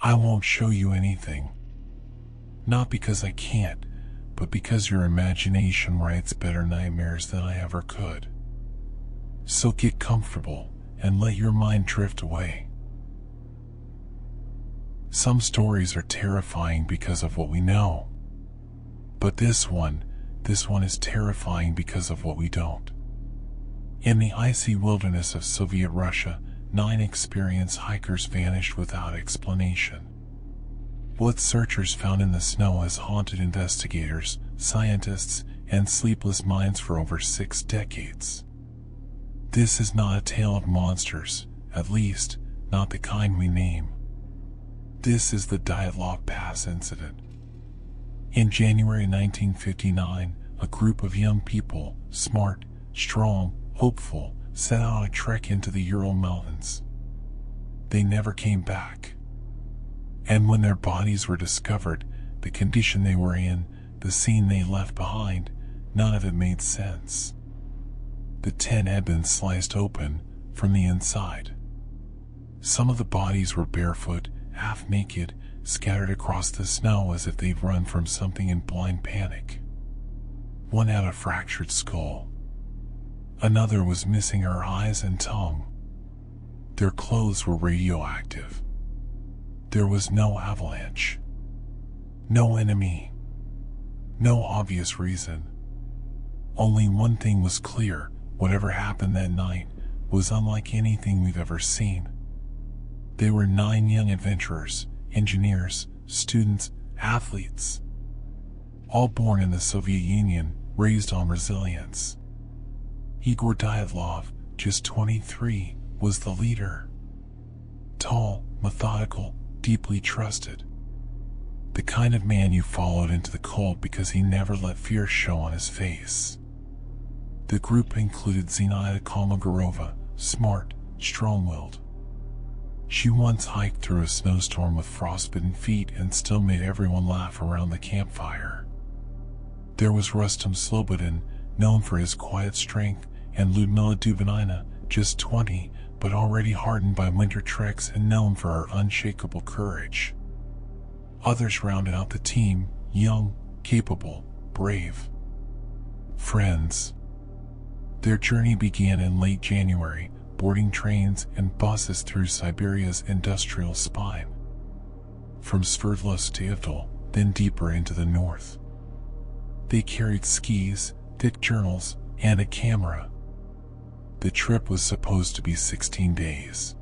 I won't show you anything. Not because I can't, but because your imagination writes better nightmares than I ever could. So get comfortable and let your mind drift away. Some stories are terrifying because of what we know. But this one is terrifying because of what we don't. In the icy wilderness of Soviet Russia, 9 experienced hikers vanished without explanation. What searchers found in the snow has haunted investigators, scientists, and sleepless minds for over 6 decades. This is not a tale of monsters, at least, not the kind we name. This is the Dyatlov Pass Incident. In January 1959, a group of young people, smart, strong, hopeful, set out on a trek into the Ural Mountains. They never came back. And when their bodies were discovered, the condition they were in, the scene they left behind, none of it made sense. The tent had been sliced open from the inside. Some of the bodies were barefoot, half naked, scattered across the snow as if they'd run from something in blind panic. One had a fractured skull. Another was missing her eyes and tongue. Their clothes were radioactive. There was no avalanche. No enemy. No obvious reason. Only one thing was clear: whatever happened that night was unlike anything we've ever seen. They were 9 young adventurers, engineers, students, athletes. All born in the Soviet Union, raised on resilience. Igor Dyatlov, just 23, was the leader. Tall, methodical, deeply trusted. The kind of man you followed into the cold because he never let fear show on his face. The group included Zinaida Kolmogorova, smart, strong-willed. She once hiked through a snowstorm with frostbitten feet and still made everyone laugh around the campfire. There was Rustam Slobodin, known for his quiet strength, and Lyudmila Dubinina, just 20, but already hardened by winter treks and known for her unshakable courage. Others rounded out the team, young, capable, brave. Friends. Their journey began in late January, boarding trains and buses through Siberia's industrial spine. From Sverdlovsk to Ivdel, then deeper into the north. They carried skis, thick journals, and a camera. The trip was supposed to be 16 days.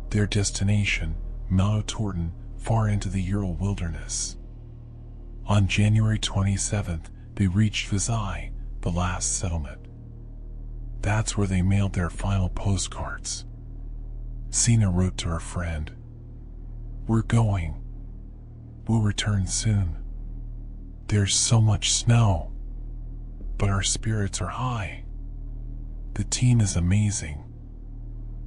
Their destination, Mount Otorten, far into the Ural wilderness. On January 27th, they reached Vizhai, the last settlement. That's where they mailed their final postcards. Sina wrote to her friend, "We're going. We'll return soon. There's so much snow, but our spirits are high. The team is amazing."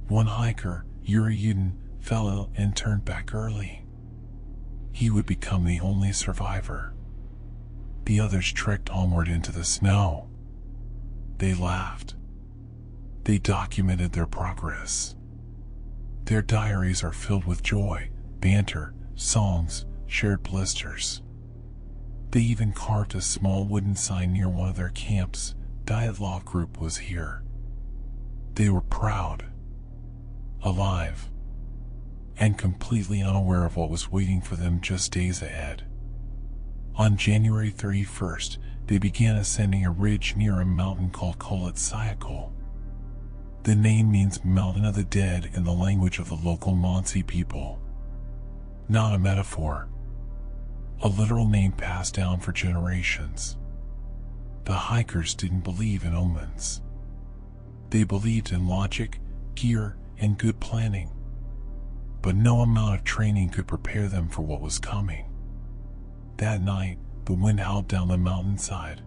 One hiker, Yuri Yudin, fell ill and turned back early. He would become the only survivor. The others trekked onward into the snow. They laughed. They documented their progress. Their diaries are filled with joy, banter, songs, shared blisters. They even carved a small wooden sign near one of their camps. Dyatlov Group was here. They were proud, alive, and completely unaware of what was waiting for them just days ahead. On January 31st, they began ascending a ridge near a mountain called Kholat Syakhl. The name means Mountain of the Dead in the language of the local Mansi people. Not a metaphor. A literal name passed down for generations. The hikers didn't believe in omens. They believed in logic, gear, and good planning. But no amount of training could prepare them for what was coming. That night, the wind howled down the mountainside.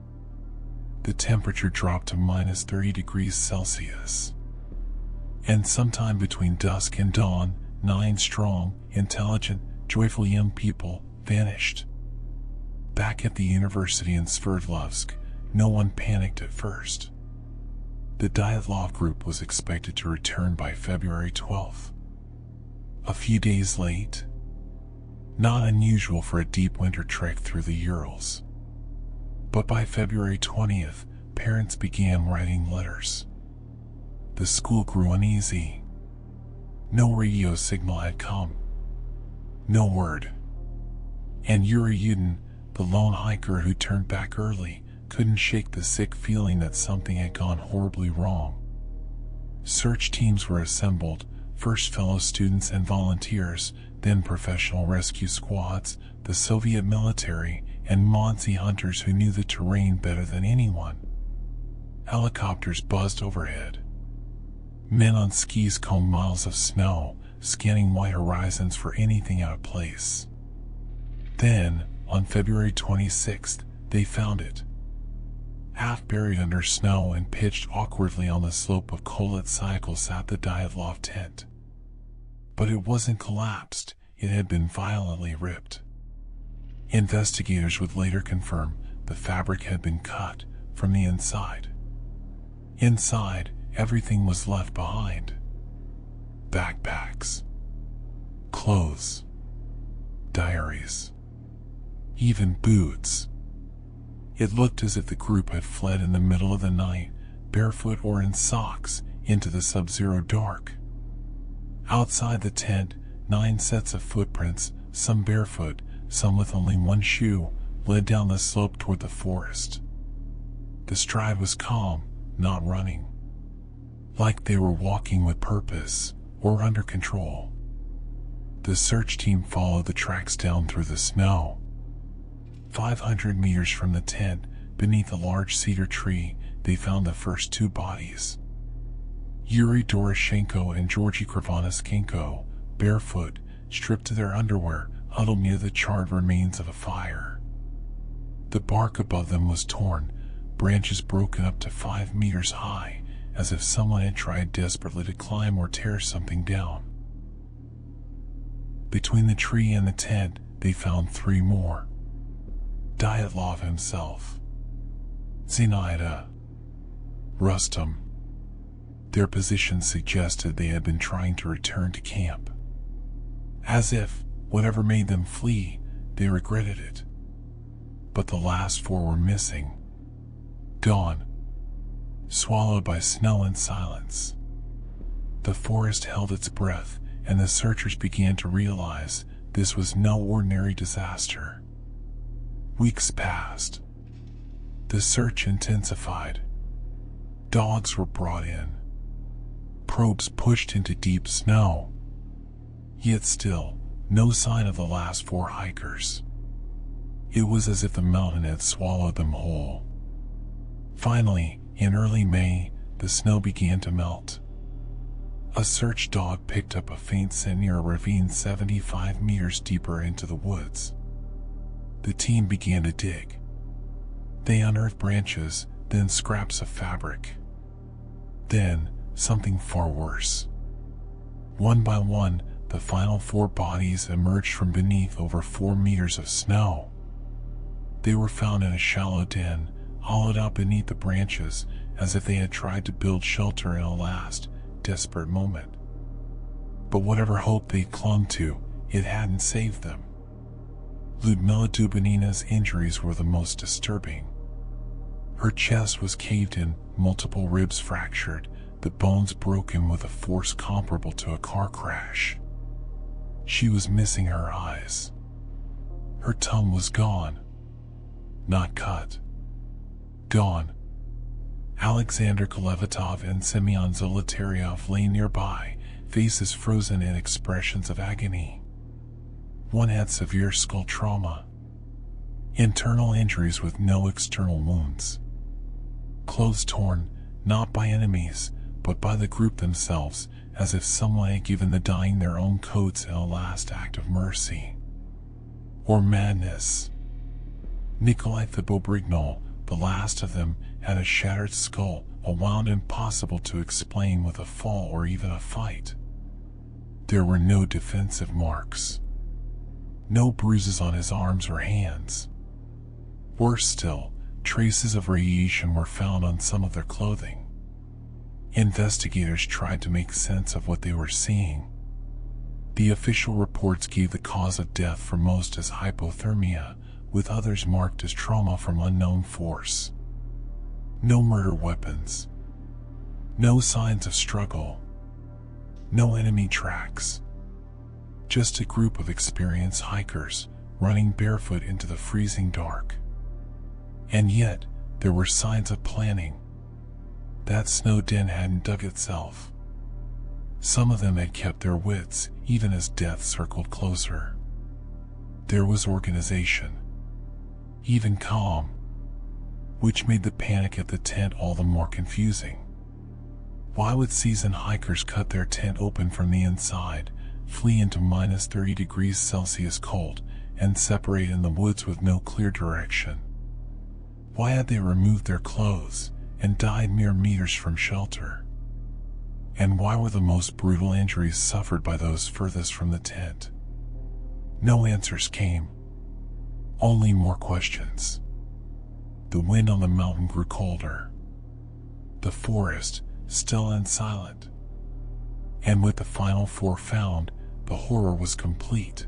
The temperature dropped to minus 30 degrees Celsius. And sometime between dusk and dawn, 9 strong, intelligent, joyful young people vanished. Back at the university in Sverdlovsk, no one panicked at first. The Dyatlov Group was expected to return by February 12th. A few days late, Not unusual for a deep winter trek through the Urals. But by February 20th, parents began writing letters. The school grew uneasy. No radio signal had come. No word. And Yuri Yudin, the lone hiker who turned back early, couldn't shake the sick feeling that something had gone horribly wrong. Search teams were assembled, first fellow students and volunteers, then professional rescue squads, the Soviet military, and Monsey hunters who knew the terrain better than anyone. Helicopters buzzed overhead. Men on skis combed miles of snow, scanning wide horizons for anything out of place. Then, on February 26th, they found it. Half buried under snow and pitched awkwardly on the slope of Kholat Cycle sat the Dyatlov tent. But it wasn't collapsed, it had been violently ripped. Investigators would later confirm the fabric had been cut from the inside. Inside, everything was left behind. Backpacks, clothes, diaries, even boots. It looked as if the group had fled in the middle of the night, barefoot or in socks, into the sub-zero dark. Outside the tent, 9 sets of footprints, some barefoot, some with only one shoe, led down the slope toward the forest. The stride was calm, not running. Like they were walking with purpose, or under control. The search team followed the tracks down through the snow. 500 meters from the tent, beneath a large cedar tree, they found the first 2 bodies. Yuri Doroshenko and Georgy Krivonischenko, barefoot, stripped to their underwear, huddled near the charred remains of a fire. The bark above them was torn, branches broken up to 5 meters high, as if someone had tried desperately to climb or tear something down. Between the tree and the tent, they found 3 more. Dyatlov himself, Zinaida, Rustam. Their position suggested they had been trying to return to camp. As if, whatever made them flee, they regretted it. But the last 4 were missing. Gone. Swallowed by snow and silence. The forest held its breath, and the searchers began to realize this was no ordinary disaster. Weeks passed. The search intensified. Dogs were brought in. Probes pushed into deep snow. Yet still, no sign of the last 4 hikers. It was as if the mountain had swallowed them whole. Finally, in early May, the snow began to melt. A search dog picked up a faint scent near a ravine 75 meters deeper into the woods. The team began to dig. They unearthed branches, then scraps of fabric. Then, something far worse. One by one, the final 4 bodies emerged from beneath over 4 meters of snow. They were found in a shallow den, hollowed out beneath the branches, as if they had tried to build shelter in a last, desperate moment. But whatever hope they clung to, it hadn't saved them. Ludmila Dubinina's injuries were the most disturbing. Her chest was caved in, multiple ribs fractured, the bones broken with a force comparable to a car crash. She was missing her eyes. Her tongue was gone. Not cut. Gone. Alexander Kolevatov and Semyon Zolotaryov lay nearby, faces frozen in expressions of agony. One had severe skull trauma. Internal injuries with no external wounds. Clothes torn, not by enemies, but by the group themselves, as if someone had given the dying their own coats in a last act of mercy. Or madness. Nikolai Thibault-Brignol, the last of them, had a shattered skull, a wound impossible to explain with a fall or even a fight. There were no defensive marks. No bruises on his arms or hands. Worse still, traces of radiation were found on some of their clothing. Investigators tried to make sense of what they were seeing. The official reports gave the cause of death for most as hypothermia, with others marked as trauma from unknown force. No murder weapons. No signs of struggle. No enemy tracks. Just a group of experienced hikers running barefoot into the freezing dark. And yet, there were signs of planning. That snow den hadn't dug itself. Some of them had kept their wits even as death circled closer. There was organization. Even calm. Which made the panic at the tent all the more confusing. Why would seasoned hikers cut their tent open from the inside, flee into minus 30 degrees Celsius cold, and separate in the woods with no clear direction? Why had they removed their clothes and died mere meters from shelter? And why were the most brutal injuries suffered by those furthest from the tent? No answers came. Only more questions. The wind on the mountain grew colder. The forest, still and silent. And with the final four found, the horror was complete.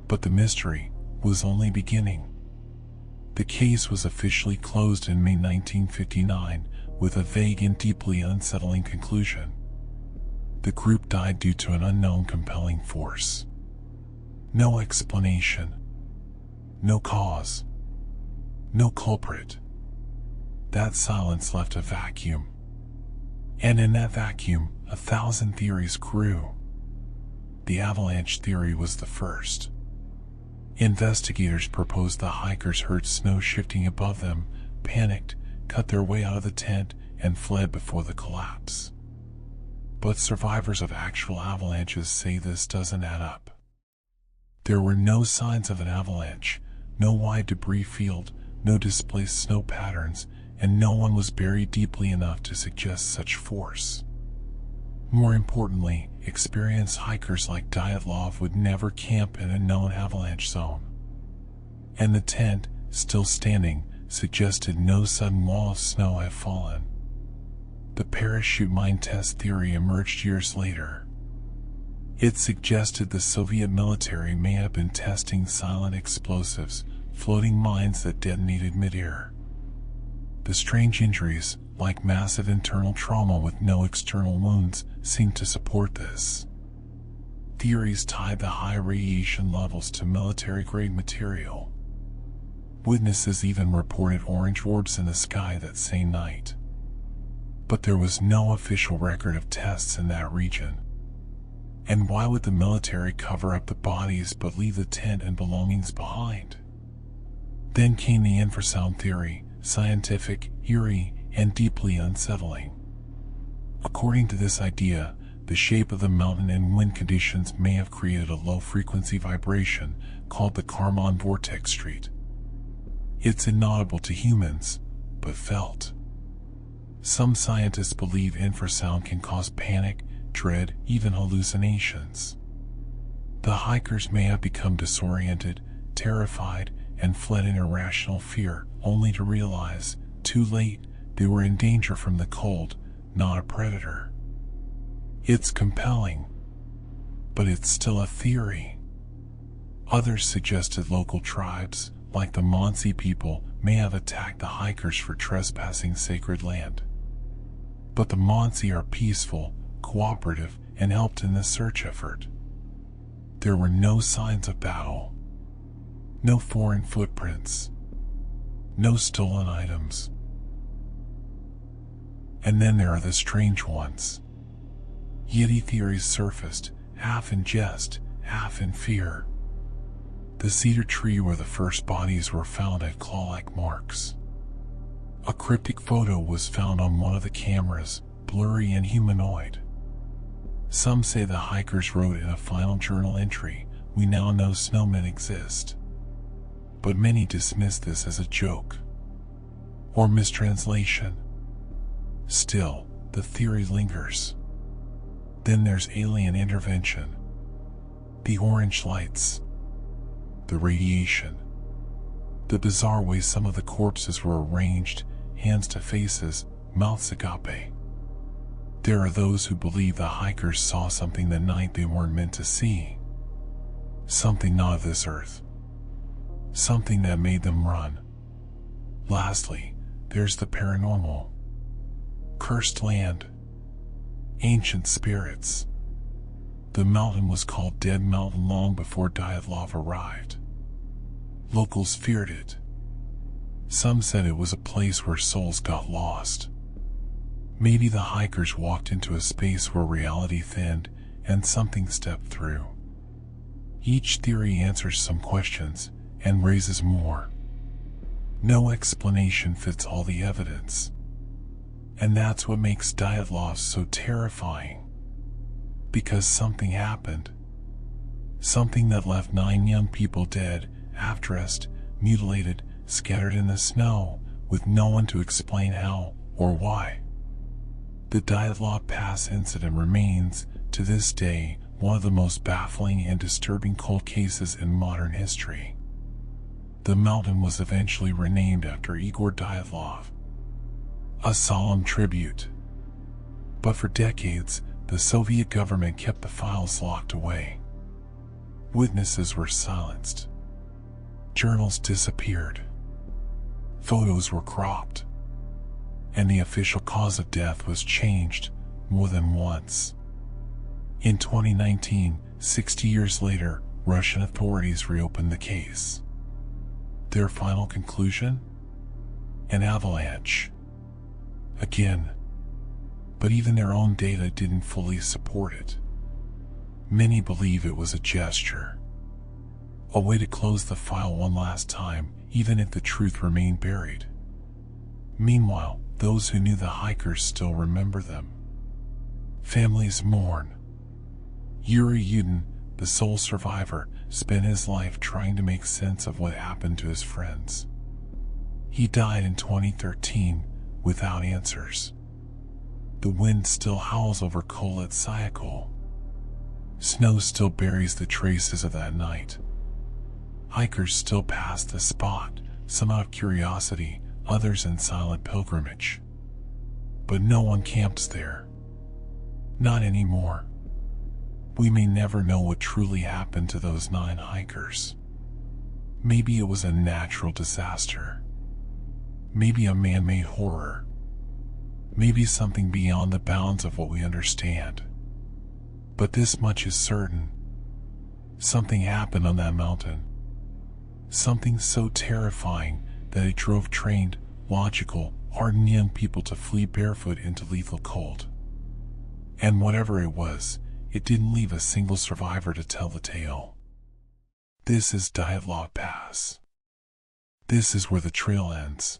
But the mystery was only beginning. The case was officially closed in May 1959, with a vague and deeply unsettling conclusion. The group died due to an unknown compelling force. No explanation. No cause. No culprit. That silence left a vacuum. And in that vacuum, 1,000 theories grew. The avalanche theory was the first. Investigators proposed the hikers heard snow shifting above them, panicked, cut their way out of the tent, and fled before the collapse. But survivors of actual avalanches say this doesn't add up. There were no signs of an avalanche, no wide debris field, no displaced snow patterns, and no one was buried deeply enough to suggest such force. More importantly, experienced hikers like Dyatlov would never camp in a known avalanche zone. And the tent, still standing, suggested no sudden wall of snow had fallen. The parachute mine test theory emerged years later. It suggested the Soviet military may have been testing silent explosives, floating mines that detonated midair. The strange injuries, like massive internal trauma with no external wounds, seemed to support this. Theories tied the high radiation levels to military-grade material. Witnesses even reported orange orbs in the sky that same night. But there was no official record of tests in that region. And why would the military cover up the bodies but leave the tent and belongings behind? Then came the infrasound theory, scientific, eerie, and deeply unsettling. According to this idea, the shape of the mountain and wind conditions may have created a low-frequency vibration called the Kármán vortex street. It's inaudible to humans, but felt. Some scientists believe infrasound can cause panic, dread, even hallucinations. The hikers may have become disoriented, terrified, and fled in irrational fear, only to realize, too late, they were in danger from the cold, not a predator. It's compelling, but it's still a theory. Others suggested local tribes, like the Mansi people, may have attacked the hikers for trespassing sacred land. But the Mansi are peaceful, cooperative, and helped in this search effort. There were no signs of battle. No foreign footprints. No stolen items. And then there are the strange ones. Yeti theories surfaced, half in jest, half in fear. The cedar tree where the first bodies were found had claw-like marks. A cryptic photo was found on one of the cameras, blurry and humanoid. Some say the hikers wrote in a final journal entry, "We now know snowmen exist." But many dismiss this as a joke or mistranslation. Still, the theory lingers. Then there's alien intervention. The orange lights. The radiation. The bizarre way some of the corpses were arranged, hands to faces, mouths agape. There are those who believe the hikers saw something the night they weren't meant to see. Something not of this earth. Something that made them run. Lastly, there's the paranormal. Cursed land. Ancient spirits. The mountain was called Dead Mountain long before Dyatlov arrived. Locals feared it. Some said it was a place where souls got lost. Maybe the hikers walked into a space where reality thinned and something stepped through. Each theory answers some questions and raises more. No explanation fits all the evidence. And that's what makes Dyatlov so terrifying. Because something happened. Something that left 9 young people dead, half-dressed, mutilated, scattered in the snow, with no one to explain how or why. The Dyatlov Pass Incident remains, to this day, one of the most baffling and disturbing cold cases in modern history. The mountain was eventually renamed after Igor Dyatlov, a solemn tribute. But for decades, the Soviet government kept the files locked away. Witnesses were silenced. Journals disappeared. Photos were cropped. And the official cause of death was changed more than once. In 2019, 60 years later, Russian authorities reopened the case. Their final conclusion? An avalanche. Again. But even their own data didn't fully support it. Many believe it was a gesture. A way to close the file one last time, even if the truth remained buried. Meanwhile, those who knew the hikers still remember them. Families mourn. Yuri Yudin, the sole survivor, spent his life trying to make sense of what happened to his friends. He died in 2013 without answers. The wind still howls over Kholat Syakhl. Snow still buries the traces of that night. Hikers still pass the spot, some out of curiosity, others in silent pilgrimage. But no one camps there. Not anymore. We may never know what truly happened to those 9 hikers. Maybe it was a natural disaster. Maybe a man-made horror. Maybe something beyond the bounds of what we understand. But this much is certain. Something happened on that mountain. Something so terrifying that it drove trained, logical, hardened young people to flee barefoot into lethal cold. And whatever it was, it didn't leave a single survivor to tell the tale. This is Dyatlov Pass. This is where the trail ends.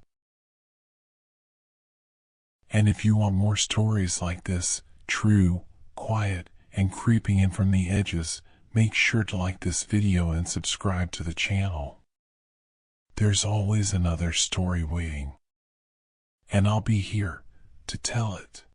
And if you want more stories like this, true, quiet, and creeping in from the edges, make sure to like this video and subscribe to the channel. There's always another story waiting. And I'll be here to tell it.